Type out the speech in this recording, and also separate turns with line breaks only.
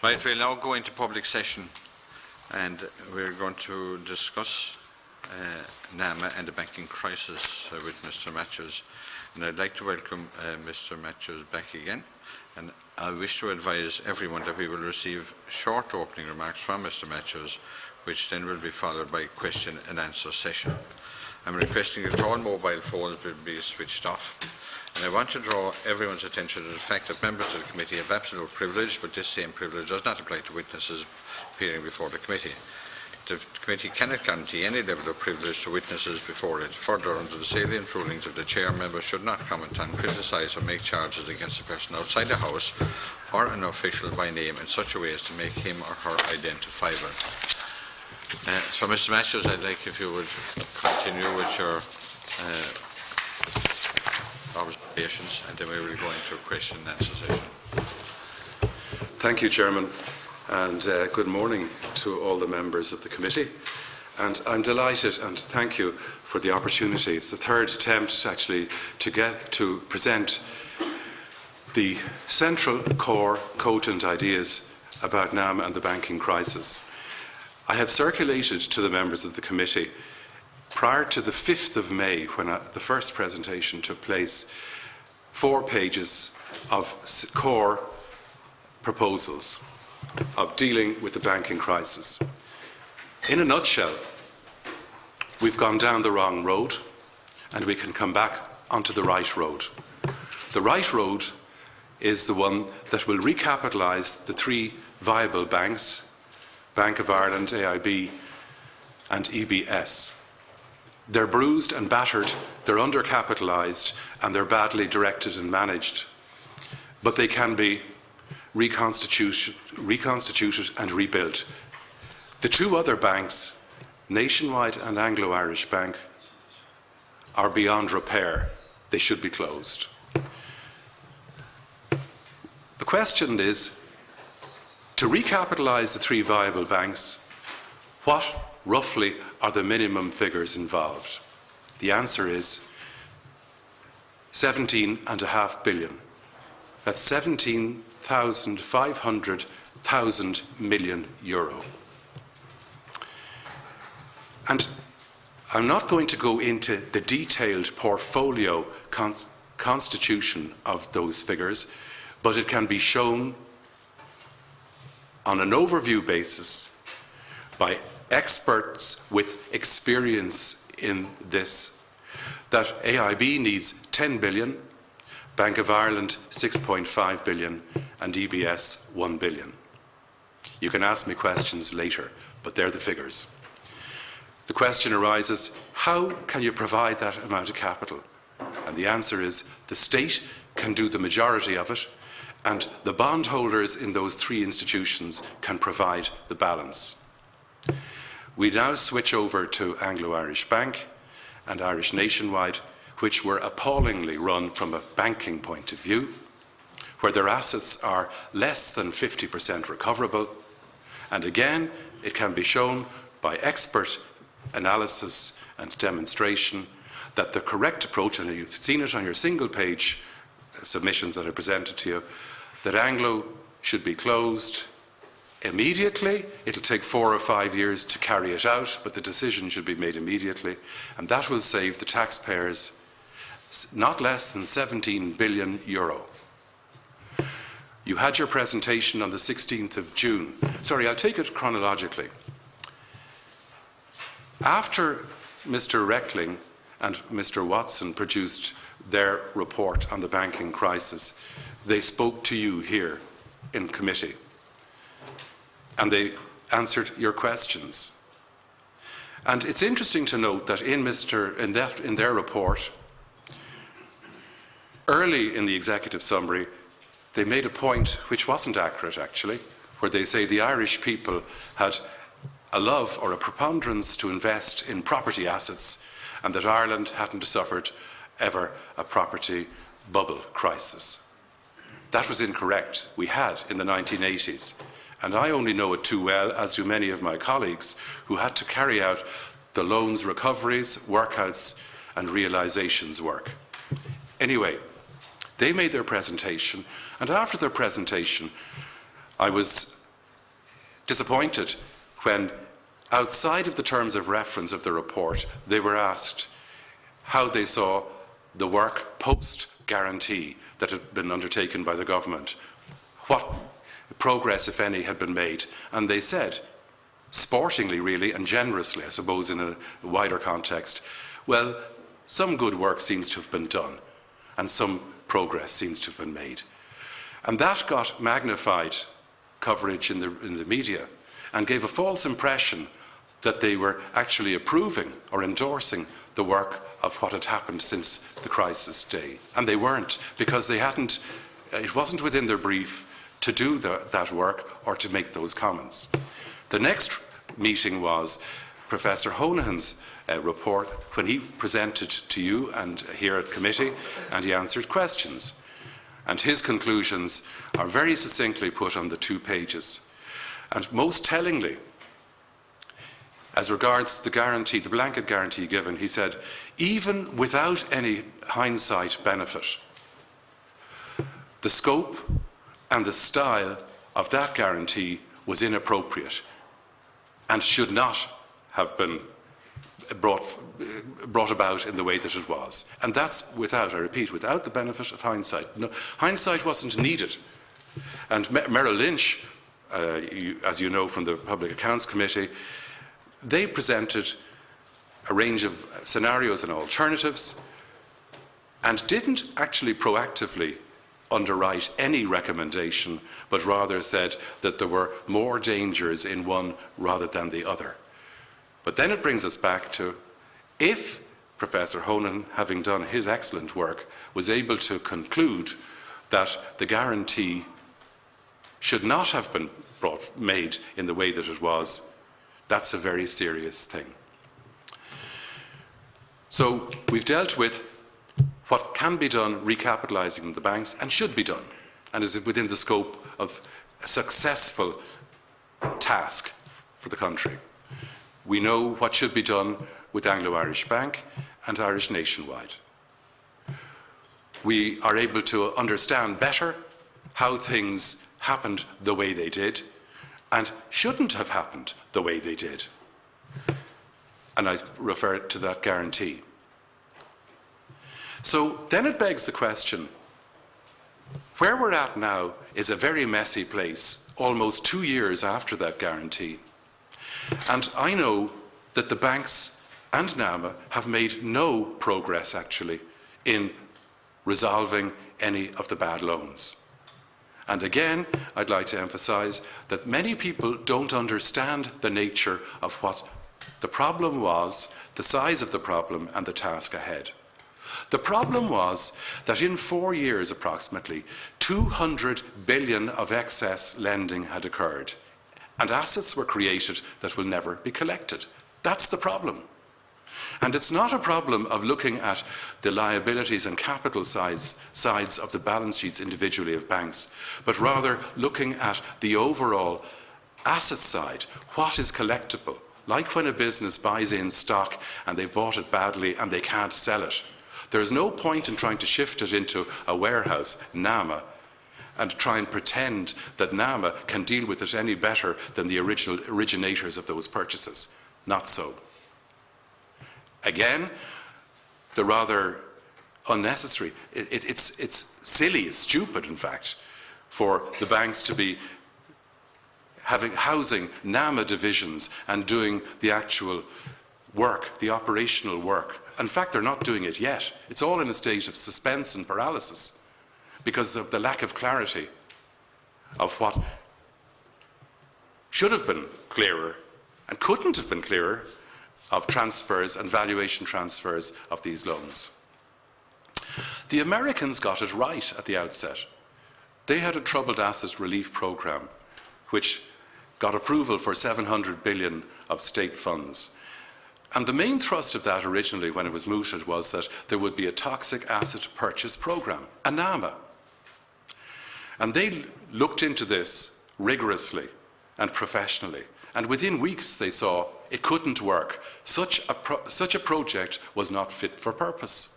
Right, we'll now go into public session and we're going to discuss NAMA and the banking crisis with Mr. Mathews. And I'd like to welcome Mr. Mathews back again. And I wish to advise everyone that we will receive short opening remarks from Mr. Mathews, which then will be followed by a question and answer session. I'm requesting that all mobile phones will be switched off. And I want to draw everyone's attention to the fact that members of the committee have absolute privilege, but this same privilege does not apply to witnesses appearing before the committee. The committee cannot guarantee any level of privilege to witnesses before it. Further, under the salient rulings of the chair, members should not comment on, criticise or make charges against a person outside the House or an official by name in such a way as to make him or her identifiable. So, Mr. Mathews, I'd like if you would continue with your observations, and then we will go into a question and answer session.
Thank you, Chairman, and good morning to all the members of the committee. And I'm delighted, and thank you for the opportunity. It's the third attempt, actually, to present the central core cogent ideas about NAMA and the banking crisis. I have circulated to the members of the committee prior to the 5th of May, when the first presentation took place, 4 pages of core proposals of dealing with the banking crisis. In a nutshell, we've gone down the wrong road and we can come back onto the right road. The right road is the one that will recapitalise the 3 viable banks, Bank of Ireland, AIB and EBS. They're bruised and battered, they're undercapitalised, and they're badly directed and managed. But they can be reconstituted and rebuilt. The 2 other banks, Nationwide and Anglo-Irish Bank, are beyond repair. They should be closed. The question is, to recapitalise the 3 viable banks, what roughly are the minimum figures involved? The answer is 17.5 billion. That's 17,500 million euro. And I'm not going to go into the detailed portfolio constitution of those figures, but it can be shown on an overview basis by experts with experience in this, that AIB needs 10 billion, Bank of Ireland 6.5 billion and EBS 1 billion. You can ask me questions later, but they're the figures. The question arises, how can you provide that amount of capital? And the answer is, the state can do the majority of it, and the bondholders in those 3 institutions can provide the balance. We now switch over to Anglo-Irish Bank and Irish Nationwide, which were appallingly run from a banking point of view, where their assets are less than 50% recoverable. And again, it can be shown by expert analysis and demonstration that the correct approach, and you've seen it on your single-page submissions that are presented to you, that Anglo should be closed immediately. It'll take 4 or 5 years to carry it out, but the decision should be made immediately, and that will save the taxpayers not less than 17 billion euro. You had your presentation on the 16th of June. Sorry, I'll take it chronologically. After Mr. Reckling and Mr. Watson produced their report on the banking crisis, they spoke to you here in committee, and they answered your questions. And it's interesting to note that in their report, early in the executive summary, they made a point which wasn't accurate, actually, where they say the Irish people had a love or a preponderance to invest in property assets, and that Ireland hadn't suffered ever a property bubble crisis. That was incorrect. We had in the 1980s. And I only know it too well, as do many of my colleagues, who had to carry out the loans recoveries, workouts and realisations work. Anyway, they made their presentation, and after their presentation, I was disappointed when, outside of the terms of reference of the report, they were asked how they saw the work post-guarantee that had been undertaken by the government, what progress, if any, had been made. And they said, sportingly really, and generously, I suppose, in a wider context, well, some good work seems to have been done, and some progress seems to have been made. And that got magnified coverage in the media and gave a false impression that they were actually approving or endorsing the work of what had happened since the crisis day. And they weren't, because they hadn't, it wasn't within their brief to do that work or to make those comments. The next meeting was Professor Honohan's report, when he presented to you and here at committee, and he answered questions. And his conclusions are very succinctly put on the 2 pages. And most tellingly, as regards the guarantee, the blanket guarantee given, he said, even without any hindsight benefit, the scope and the style of that guarantee was inappropriate and should not have been brought about in the way that it was. And that's without, I repeat, without the benefit of hindsight. No, hindsight wasn't needed. And Merrill Lynch, as you know from the Public Accounts Committee, they presented a range of scenarios and alternatives and didn't actually proactively underwrite any recommendation, but rather said that there were more dangers in one rather than the other. But then it brings us back to, if Professor Honan, having done his excellent work, was able to conclude that the guarantee should not have been made in the way that it was, that's a very serious thing. So we've dealt with what can be done recapitalising the banks and should be done, and is within the scope of a successful task for the country. We know what should be done with Anglo-Irish Bank and Irish Nationwide. We are able to understand better how things happened the way they did and shouldn't have happened the way they did. And I refer to that guarantee. So then it begs the question, where we're at now is a very messy place, almost 2 years after that guarantee. And I know that the banks and NAMA have made no progress, actually, in resolving any of the bad loans. And again, I'd like to emphasise that many people don't understand the nature of what the problem was, the size of the problem, and the task ahead. The problem was that in 4 years, approximately, 200 billion of excess lending had occurred, and assets were created that will never be collected. That's the problem. And it's not a problem of looking at the liabilities and capital sides of the balance sheets individually of banks, but rather looking at the overall asset side. What is collectible? Like when a business buys in stock and they've bought it badly and they can't sell it. There is no point in trying to shift it into a warehouse, NAMA, and try and pretend that NAMA can deal with it any better than the originators of those purchases. Not so. Again, the rather unnecessary, it's silly, it's stupid, in fact, for the banks to be housing NAMA divisions and doing the actual work, the operational work. In fact, they're not doing it yet. It's all in a state of suspense and paralysis because of the lack of clarity of what should have been clearer and couldn't have been clearer of transfers and valuation transfers of these loans. The Americans got it right at the outset. They had a troubled asset relief program which got approval for 700 billion of state funds. And the main thrust of that originally, when it was mooted, was that there would be a toxic asset purchase program, a NAMA. And they looked into this rigorously and professionally. And within weeks they saw it couldn't work. Such a project was not fit for purpose.